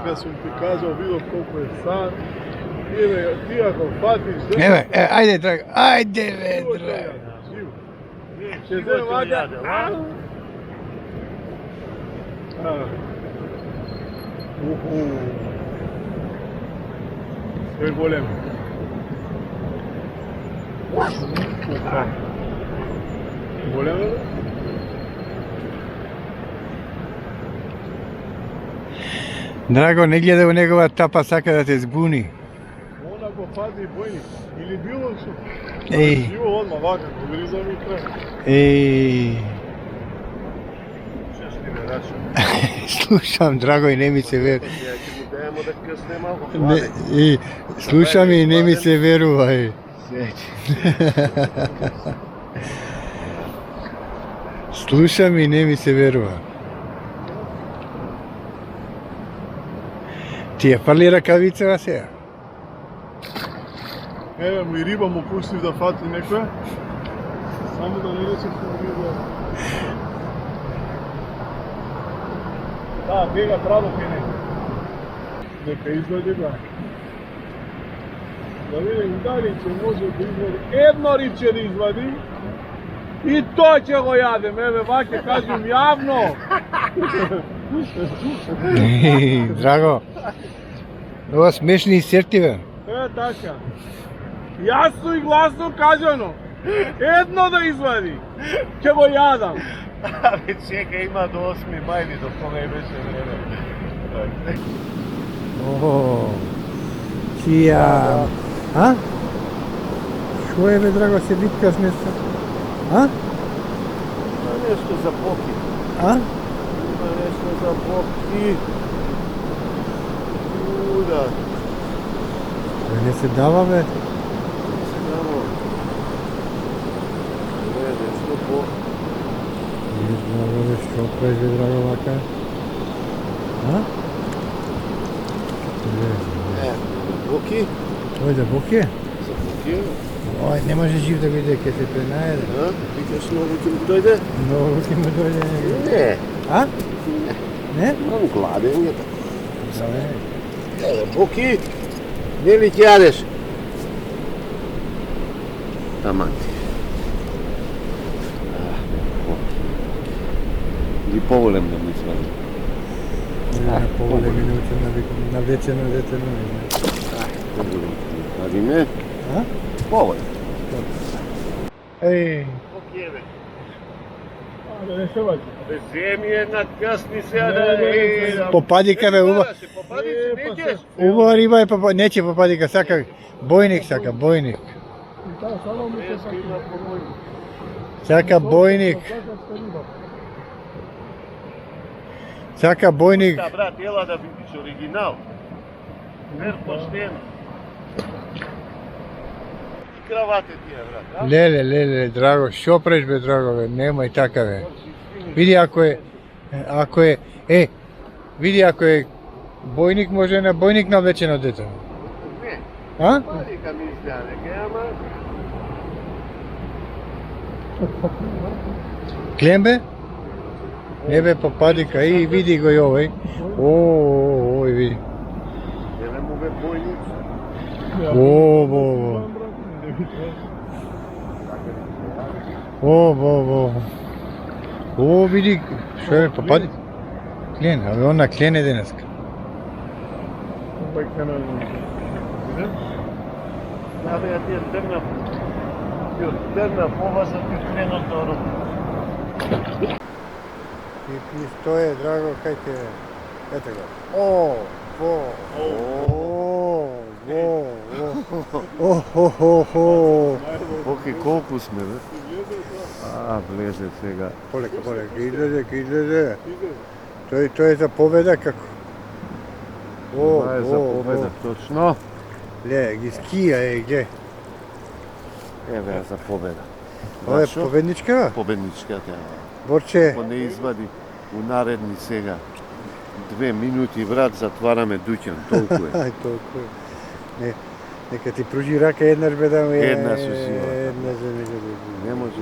Дека сум ти кажал, видов колку е сад. Ти ако фатиш... Еме, ајде, драго, ајде, бе, драго. Ќе се вака... Е голем. Голем е? Драго, не гледа у негова тапа, сака да те збуни. Она го фати бојник. Или било што? Еј. Било одма вака, го гриза ми треба. Еј. Слушам, драго, и не ми се верува. Слушам и не ми се верува, е. Слушам и не ми се верува. Ти ја фали ракавицава сега? Еве му и риба му пустив да фати некоја. Само да не рече што ми да... Да, бега право кај него. Нека извади ба. Да видим дали ќе може да извади. Едно рибче да извади. И тоа ќе го јадем. Еве, ваќе кажем јавно. Драго, ова смешни серти, бе. Е, така. Јасно и гласно кажано. Едно да извади. Ќе го јадам. Абе, чека, има до 8 мајли, до кога и беше време. О, тија... А? Шо е, бе, драго, се виткаш нешто? А? Има нешто за боки. А? Има нешто за боки. Уда. Не се дава, бе. Само. Не, нешто по... Не знам, бе, што правиш, бе, драго, вака? А? Е, боки. Ој, да боке? За боки. Ој, не може жив да биде, ке се пренаеде. А? Викаш многу ќе му дојде? Многу ќе му дојде. Не. А? Не? Мам гладен е така. Еве, боки. Нели ќе јадеш? Таман ти. Или поволем да ми свади. Поволе минути на вечерно дете. Поволем да вадиме. А? Поволем. Еј. Боки еве. Да не се вади. Бе, земи една касни сега да... Попадика, бе, уба. Попади се, не ќеш. Убава риба е попадика, неće попадика, сака бојник, сака бојник. Да, само ми се сака. Има помој. Сака бојник. Сака бојник. Да, брат, ела да видиш оригинал. Вер поштено. И кравате тие, брат, а? Леле, драго, шо преш, бе, драго, бе, немај така, бе. Види ако е, види ако е бојник, може на бојник навлечено дете. Не. А? Падика ми изгледа, нека, ама... Клембе? Не бе, попадика, и види го и овој. Ој, види. Еле му бе бојник. О, види, шо е, попади. Клен, абе, он на клен е денеска. Абе, ја ти тргнав. Ти тргнав, ова за ти кренот до руку. И стоje, drago, kaj ti je? Ete ga. Боки, колку сме, бе? А, влезе сега. Полека, излезе. Тој е за победа како? Това е за победа, точно. Ле, ги скија, ге. Еве за победа. Ова е победничка? Победничката. Борче. Ако не извади у наредни сега 2 минути, брат, затвараме дуќан, толку е. Ај, толку е. Не, нека ти пружи рака еднаш бе да ми е... Една со сила. Еднаш да ми е... Не може.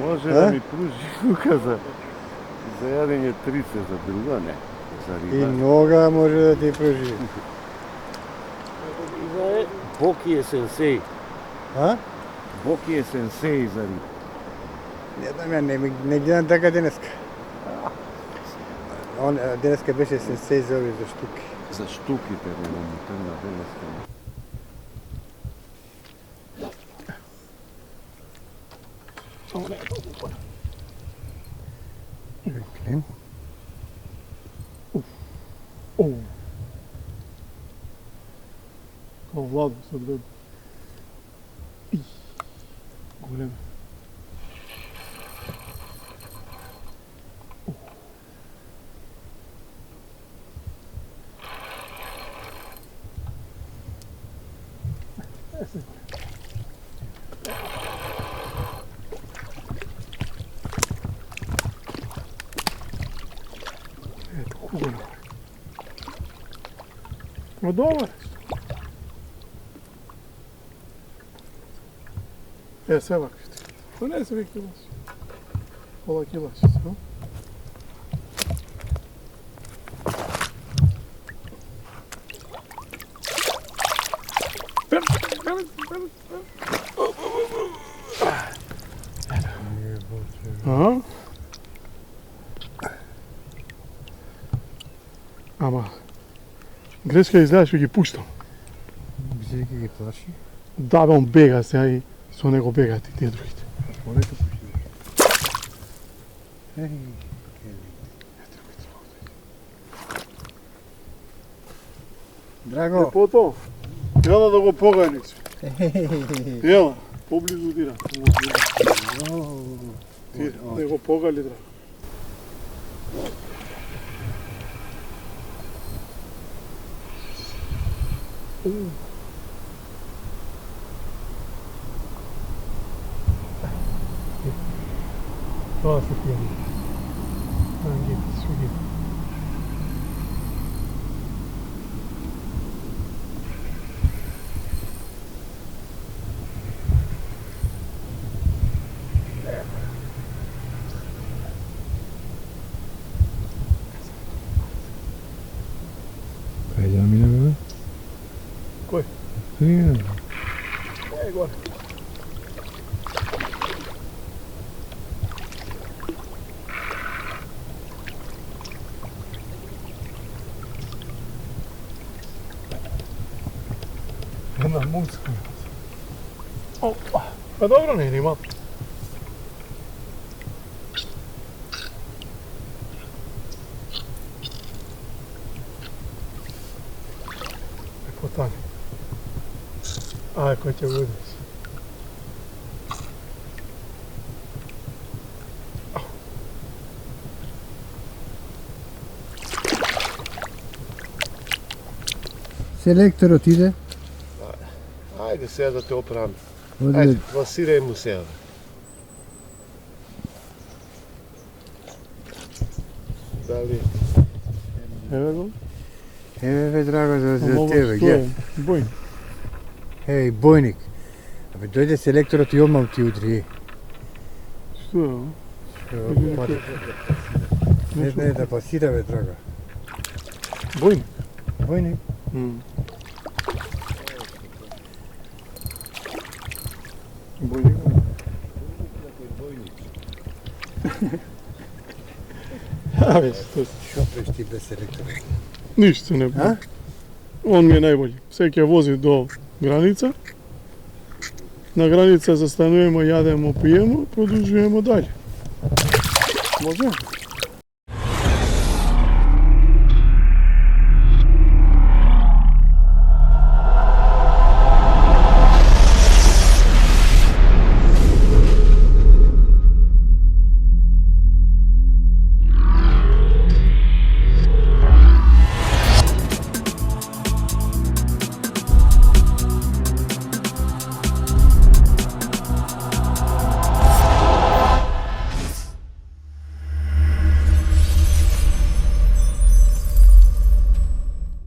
Може да ми пружи рука за јадење трице, за друго не. За И риба. нога може да ти прожи. Боки е сенсеј. А? Боки е сенсеј за риба. Не знам, ја не гледам така денеска. Он денеска беше сенсеј за овие за штуки. За штуките не му тргна денеска. Клем. Као Владо со две. Голем. Ето, голем. Но добар. Се ваквите. Па не се веќе лаш. Пола килаш, no? Ама, грешка изгледа што ги пуштам. Мислиш дека ги плаши? Да, бе, он бега сега и со него бегаат и тие другите. Полека пушти. Еј. Драго. Лепото, јела да го поганиш. Јела, поблизу дира. Ти, да го погали, драго. Тоа се пијани. Ангити, суги. Кај да минаме, бе? Кој? Горе. Една муцка. Опа. Па добро не има. Потани. Ај, кој ќе будеш? Селекторот иде. Ајде сега да те оправам. Оде Ајде, ласирај му сега. Дали? Еве го. Еве бе, драго, за тебе, ге. Бој. Еј, бојник. Абе, дојде селекторот и одмам ти удри. Што е? Не, да пасира, бе, драго. Бојник. Бојник. Бојник. Абе, што? Шо преш ти без селектора? Ништо не А? Он ми е најбољи. Секој вози до граница. На граница застануваме, јадемо, пиемо, продолжуваме дале. Може?